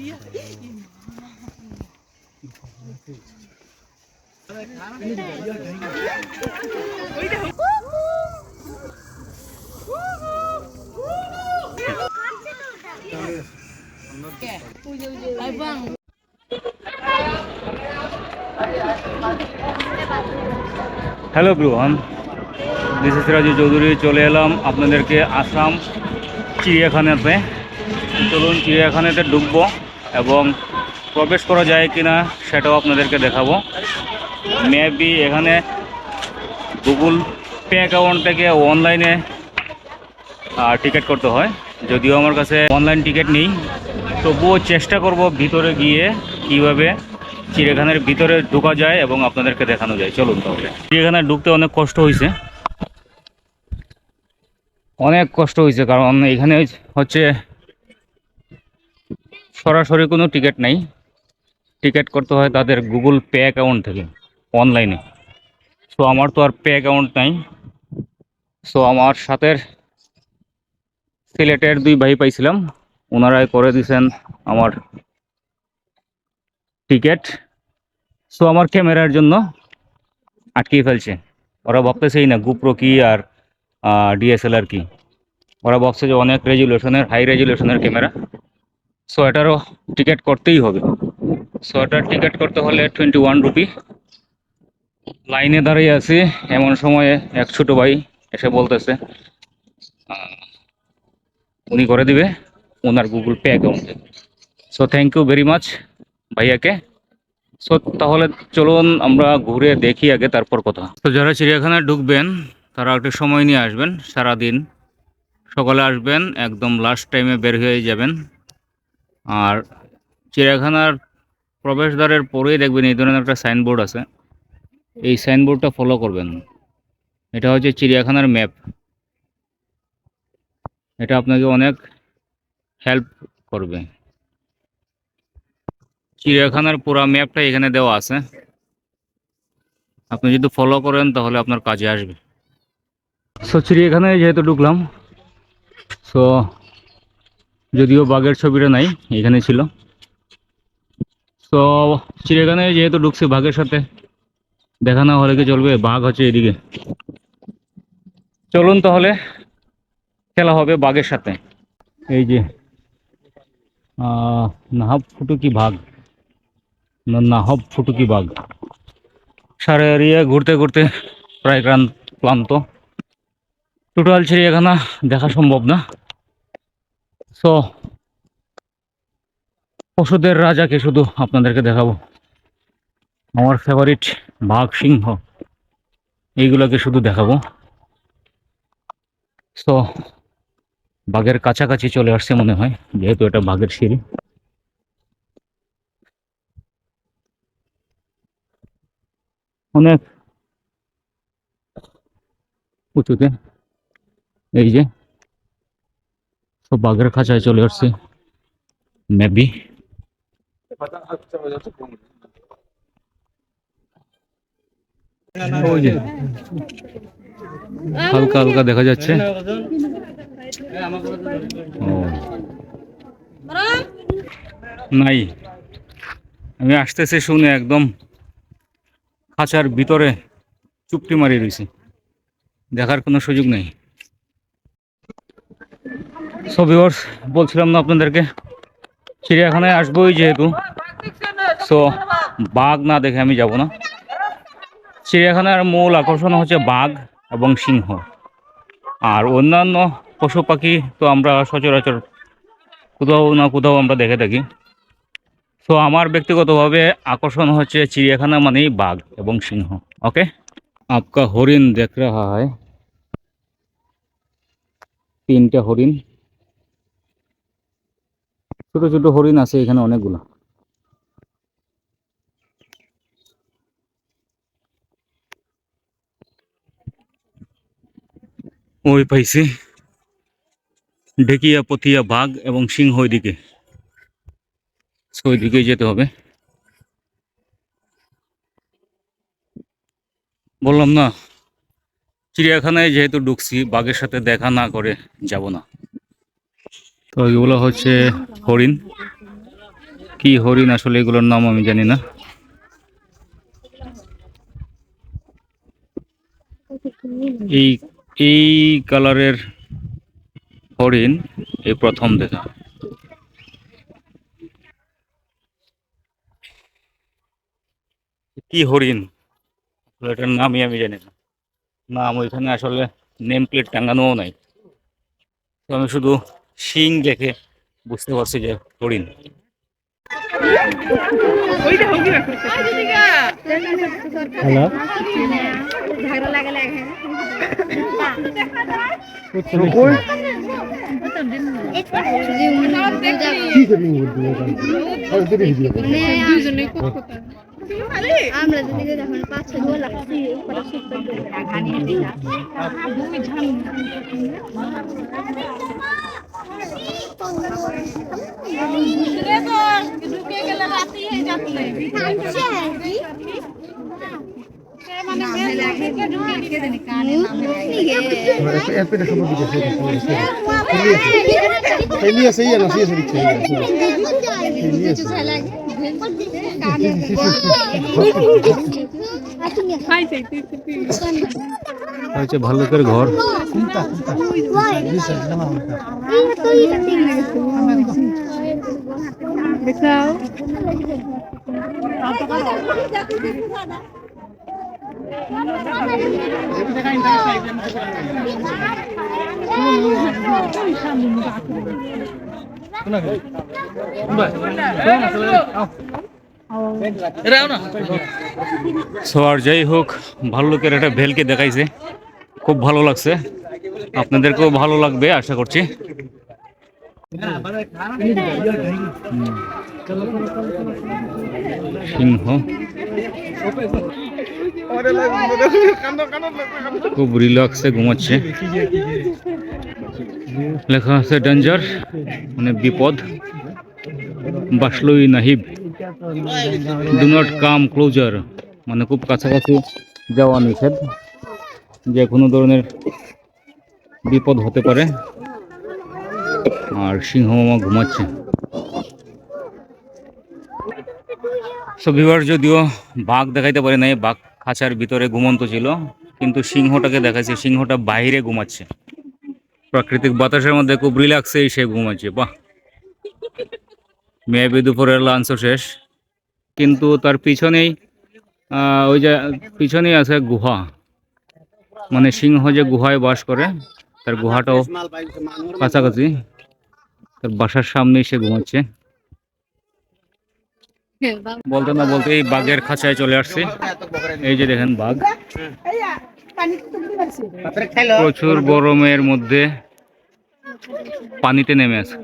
Hello everyone, this is Raju Chowdhury. চলে এলাম আপনাদেরকে আসাম চিড়িয়াখানাতে। চলুন চিড়িয়াখানাতে ঢুকবো এবং প্রবেশ করা যায় কিনা সেটাও আপনাদেরকে দেখাবো। মেবি এখানে গুগল পে অ্যাকাউন্ট থেকে অনলাইনে টিকিট করতে হয়। যদিও আমার কাছে অনলাইন টিকিট নেই, তবুও চেষ্টা করব ভিতরে গিয়ে কীভাবে চিড়িয়াখানার ভিতরে ঢোকা যায় এবং আপনাদেরকে দেখানো যায়। চলুন তাহলে। চিড়িয়াখানায় ঢুকতে অনেক কষ্ট হয়েছে, কারণ এখানে হচ্ছে সরাসরি কোনো টিকিট নাই। টিকিট করতে হয় তাদের গুগল পে অ্যাকাউন্ট থেকে অনলাইনে। সো আমার তো আর পে অ্যাকাউন্ট নাই। সো আমার সাথে সিলেটের দুই ভাই পাইছিলাম, ওনারাই করে দিয়েছেন আমার টিকিট। সো আমার ক্যামেরার জন্য আটকিয়ে ফেলছে। ওরা ভাবতেছেই না গোপ্রো কি আর ডিএসএলআর কি। ওরা ভাবছে যে অনেক রেজুলেশনের, হাই রেজুলেশনের ক্যামেরা। সো এটারও টিকিট করতেই হবে। সো এটার টিকিট করতে হলে 21 রুপি। লাইনে দাঁড়িয়ে আছি, এমন সময়ে এক ছোটো ভাই এসে বলতেছে উনি করে দিবে ওনার গুগল পে অ্যাকাউন্টে। So thank you very much ভাইয়াকে। সো তাহলে চলুন আমরা ঘুরে দেখি আগে, তারপর কথা। তো যারা চিড়িয়াখানায় ঢুকবেন তারা একটু সময় নিয়ে আসবেন। সারাদিন সকালে আসবেন, একদম লাস্ট টাইমে বের হয়ে যাবেন। আর চিড়িয়াখানার প্রবেশদ্বারের পরেই দেখবেন এই ধরনের একটা সাইনবোর্ড আছে। এই সাইনবোর্ডটা ফলো করবেন। এটা হচ্ছে চিড়িয়াখানার ম্যাপ। এটা আপনাকে অনেক হেল্প করবে। চিড়িয়াখানার পুরো ম্যাপটা এখানে দেওয়া আছে। আপনি যদি ফলো করেন তাহলে আপনার কাজে আসবে। সো চিড়িয়াখানায় যেহেতু ঢুকলাম, সো যদিও বাঘের ছবিটা নাই, এখানে ছিল। সো চিড়িয়াখানায় যেহেতু ঢুকছি, বাঘের সাথে দেখা না হলে কি চলবে? বাঘ হচ্ছে এদিকে। চলুন তাহলে খেলা হবে বাঘের সাথে। এই যে নাহব ফুটুকি বাঘ, নাহব ফুটুকি বাঘ। সারা এরিয়া ঘুরতে ঘুরতে প্রায় ক্লান্ত। টোটাল চিড়িয়াখানা দেখা সম্ভব না। সো পশুদের রাজাকে শুধু আপনাদেরকে দেখাবো। আমার ফেভারিট বাঘ, সিংহ, এইগুলোকে শুধু দেখাবো। সো বাঘের কাছাকাছি চলে আসছে মনে হয়, যেহেতু এটা বাঘের সিঁড়ি। অনেক উঁচুতে। এই যে সব বাঘের খাঁচায় চলে আসছে মেবি। ওই যে হালকা হালকা দেখা যাচ্ছে। ও নাই, আমি আসতেছে শুনে একদম খাঁচার ভিতরে চুপটি মারিয়ে রয়েছে, দেখার কোনো সুযোগ নেই। সো ভিউয়ার্স, বলছিলাম না আপনাদেরকে চিড়িয়াখানায় আসবোই যেহেতু, সো বাঘ না দেখে আমি যাব না। চিড়িয়াখানার মূল আকর্ষণ হচ্ছে বাঘ এবং সিংহ। আর অন্যান্য পশু পাখি তো আমরা সচরাচর কোথাও না কোথাও আমরা দেখে থাকি। সো আমার ব্যক্তিগতভাবে আকর্ষণ হচ্ছে চিড়িয়াখানা মানেই বাঘ এবং সিংহ। ওকে, আপকা হরিণ দেখ রাহা হয়। 3টে হরিণ, ছোট ছোট হরিণ আছে এখানে অনেকগুলো। ওই পাইছি ঢেকিয়া পথিয়া বাঘ এবং সিংহ ওইদিকে। ওইদিকে যেতে হবে। বললাম না চিড়িয়াখানায় যেহেতু ঢুকছি, বাঘের সাথে দেখা না করে যাব না। তো এগুলো হচ্ছে হরিণ। কি হরিণ আসলে, এগুলোর নাম আমি জানি না। এই এই কালারের হরিণ এই প্রথম দেখা। কি হরিণ, এটার নামই আমি জানি না। নাম ওইখানে আসলে নেম প্লেট টাঙানোও নাই, তো আমি শুধু শিং দেখে বুঝতে পারছি যে হরিণ। হ্যালো, আমরা যদি যখন 5-6 গোল লাগছি পরে সুস্থ ঘানি দিলা ভূমি ঝাল রে তো ঢুকে গেলে রাতি হয়ে যাচ্ছে মানে মেলে থেকে ঢুকে কে জানি কানে নামে এপেটা সব দিকে এলিয়া সেই না সেই দিচ্ছে এলিয়া সেই লাগে কানে খাই চাই হচ্ছে ভাল্লুকের ঘর। দেখাও সো আর যাই হোক, ভাল্লুকের একটা ভেলকে দেখাইছে, খুব ভালো লাগছে। আপনাদেরকেও ভালো লাগবে আশা করছি। সিংহ খুব রিল্যাক্সে ঘুমাচ্ছে। লেখা আছে ডেঞ্জার, মানে বিপদ। বাসলুই নাহিব, ডু নট কাম ক্লোজার, মানে খুব কাছাকাছি যাওয়া নিষেধ, যে কোনো ধরনের বিপদ হতে পারে। আর সিংহ মামা ঘুমাচ্ছে। সো ভিউয়ার, যদিও বাঘ দেখাইতে পারে নাই, বাঘ খাঁচার ভিতরে ঘুমন্ত ছিল, কিন্তু সিংহটাকে দেখাচ্ছে, সিংহটা বাইরে ঘুমাচ্ছে, প্রাকৃতিক বাতাসের মধ্যে খুব রিল্যাক্সেই সে ঘুমাচ্ছে। বাহ, মেবি দুপুরের লাঞ্চও শেষ, কিন্তু তার পিছনেই ওই যে পিছনেই আছে গুহা, মানে সিংহ যে গুহায় বাস করে তার গুহাটাও কাছাকাছি, তার বাসার সামনেই সে ঘুমাচ্ছে। বলতে না বলতে এই বাঘের খাঁচায় চলে আসছে। এই যে দেখেন বাঘ, প্রচুর গরমের মধ্যে পানিতে নেমে আছে।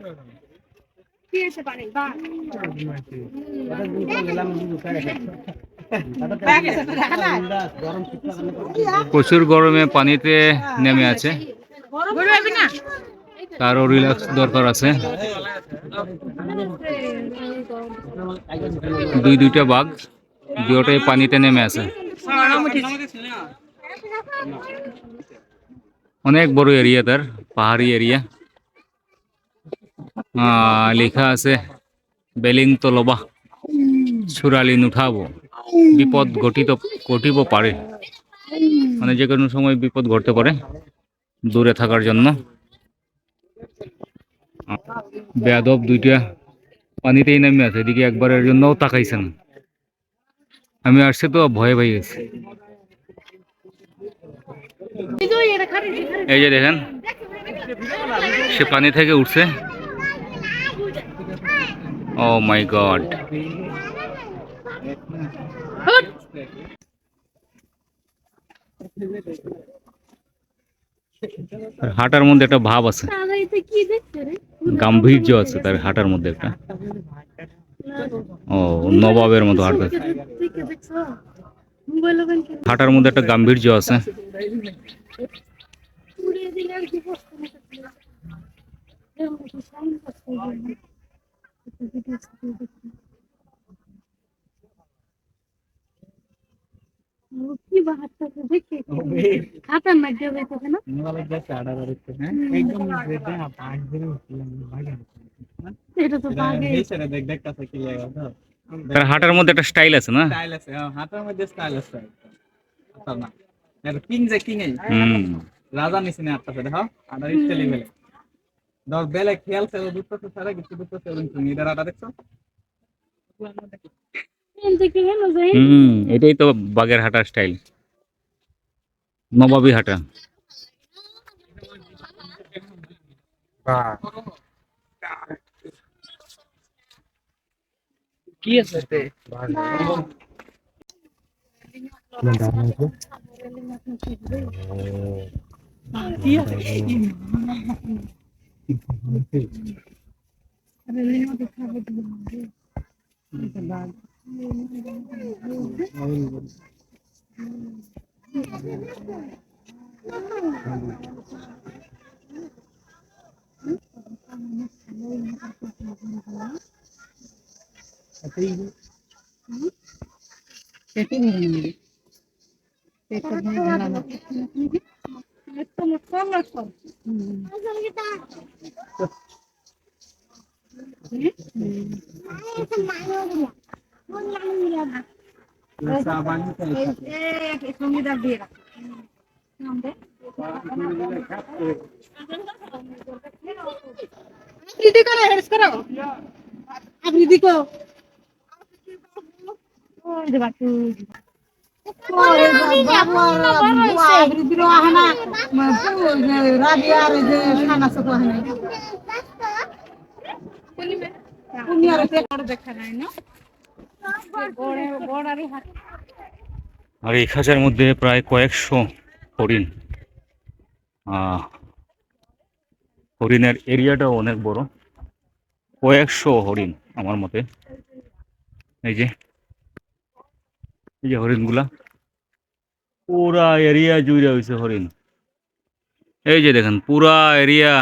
প্রচুর গরমে পানিতে নেমে আছে, তারও রিল্যাক্স দরকার আছে। দুইটা বাঘ, দুটোই পানিতে নেমে আছে। অনেক বড় এরিয়া, তার পাহাড়ি এরিয়া। লেখা আছে বেলিং তলবা সুরালি নুঠাবো, বিপদ ঘটিব পারে, মানে যে কোনো সময় বিপদ ঘটতে পারে, দূরে থাকার জন্য। বেয়াদব দুইটা পানিতেই নেমে আছে, এদিকে একবারের জন্যও তাকাইছে না। আমি আসছি তো ভয়ে ভয়ে গেছি। এই যে দেখেন, সে পানি থেকে উঠছে। ও মাই গড, তার হাঁটার মধ্যে একটা ভাব আছে, গাম্ভীর্য আছে তার হাঁটার মধ্যে একটা। ও নবাবের মতো হাঁটতেছে, হাঁটার মধ্যে একটা গাম্ভীর্য আছে। কি বাহাত্তা দেখি হাতের মধ্যে হইতেছে না এটা তো বাগে তার হাঁটার মধ্যে একটা স্টাইল আছে না? হুম। রাজা নিছিনে আটটাছে দেখো আটার স্টাইল বেলে দর বেলে খেলছে ও দুটো সারা কিছু দুটো সেভেন তুমি এটার আটা দেখছো দেখি হেন যাই এটাই তো বাগের হাঁটার স্টাইল, নবাবী হাঁটা। কি আছে তে কি আছে दीदी को हेल्प करो अब दीदी को ओए बापू ओए बाबू अब दीदी रो आना राबिया रे जे खाना सब है उनी और ते कर देखा নাই না বড় বড় আরে হাত আর এই খাঁচার মধ্যে প্রায় কয়েকশো হরিণ। হরিণের এরিয়াটাও অনেক বড়, কয়েকশো হরিণ আমার মতে। এই যে হরিণগুলা পুরা এরিয়া জুড়ে হয়েছে হরিণ। এই যে দেখেন পুরা এরিয়া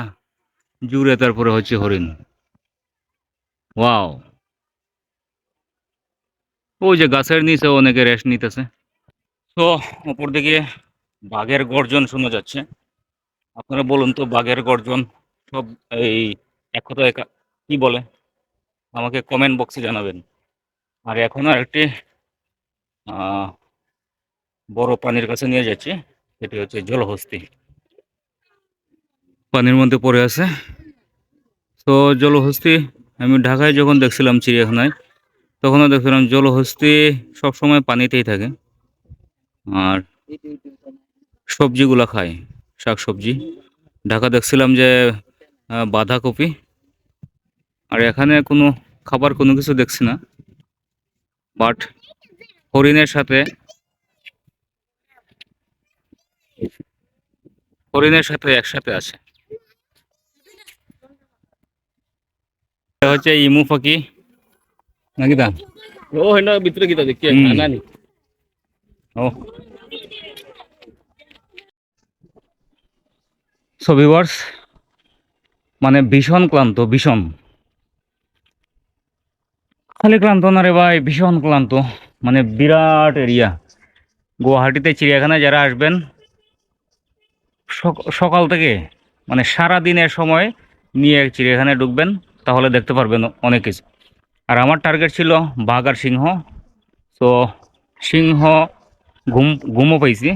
জুড়ে তারপরে হচ্ছে হরিণ। ওয়াও, ওই যে গাছের নিচে অনেকে রেস্ট নিতেছে। তো উপর দিকে বাঘের গর্জন শোনা যাচ্ছে। আপনারা বলুন তো বাঘের গর্জন সব এই এক কথায় কি বলে আমাকে কমেন্ট বক্সে জানাবেন। আর এখন আর একটি বড় প্রাণীর কাছে নিয়ে যাচ্ছি, সেটি হচ্ছে জলহস্তী। পানির মধ্যে পড়ে আছে। তো জলহস্তী আমি ঢাকায় যখন দেখছিলাম চিড়িয়াখানায়, তখনও দেখছিলাম জলহস্তী সবসময় পানিতেই থাকে আর সবজিগুলা খায়, শাক সবজি। ঢাকা দেখছিলাম যে বাঁধাকপি, আর এখানে কোনো খাবার কোনো কিছু দেখছি না। বাট হরিণের সাথে একসাথে আছে। এটা হচ্ছে ইমু পাখি নাকি দা? ও হেনা ভিতরে কিটা দেখি খানা নি ও সো ভিউয়ার্স, মানে ভীষণ ক্লান্ত, ভীষণ। খালি ক্লান্ত না রে ভাই, ভীষণ ক্লান্ত। মানে বিরাট এরিয়া। গুয়াহাটিতে চিড়িয়াখানায় যারা আসবেন সকাল থেকে মানে সারা দিনের সময় নিয়ে চিড়িয়াখানায় ঢুকবেন, তাহলে দেখতে পারবেন অনেক কিছু। আর আমার টার্গেট ছিল বাঘ আর সিংহ। তো সিংহ ঘুমও পাইছি,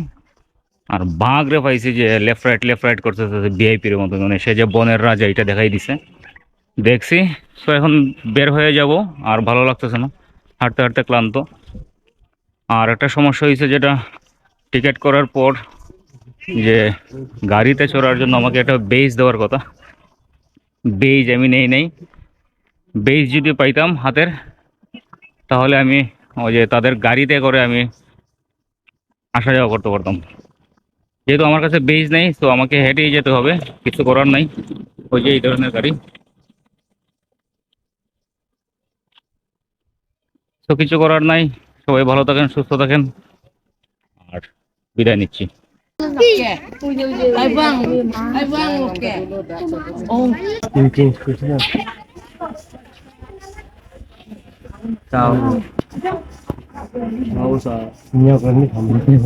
আর বাঘরে পাইছি যে লেফট রাইট করতেছে ভিআইপির মতো, মানে সে যে বনের রাজা এটা দেখাই দিছে, দেখছি। তো এখন বের হয়ে যাব, আর ভালো লাগতেছে না, হাঁটতে হাঁটতে ক্লান্ত। আর একটা সমস্যা হয়েছে, যেটা টিকিট করার পর যে গাড়িতে চড়ার জন্য আমাকে একটা বেজ দেওয়ার কথা, বেজ আমি নেই। বেজ যদি পাইতাম হাতের, তাহলে আমি ওই যে তাদের গাড়িতে করে আমি আসা যাওয়া করতে পারতাম। যেহেতু আমার কাছে বেজ নেই, তো আমাকে হেঁটেই যেতে হবে, কিছু করার নাই। ওই যে এই ধরনের গাড়ি। তো কিছু করার নাই। সবাই ভালো থাকেন, সুস্থ থাকেন, আর বিদায় নিচ্ছি। Ciao. Mausa. Ini apa nih kamu ini?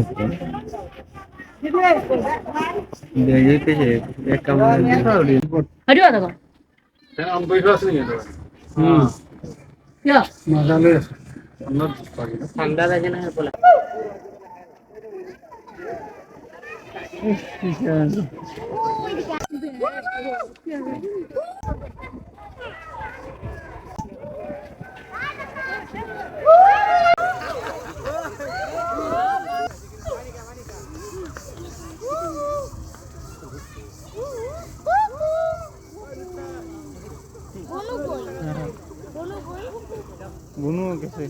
Dia itu sih, ya kamu ini tahu di. Aduh ada kok. हम कोई खास नहीं है तो Ya. मजा ले ঠান্ডা লাগে না বলে। बुनू कैसे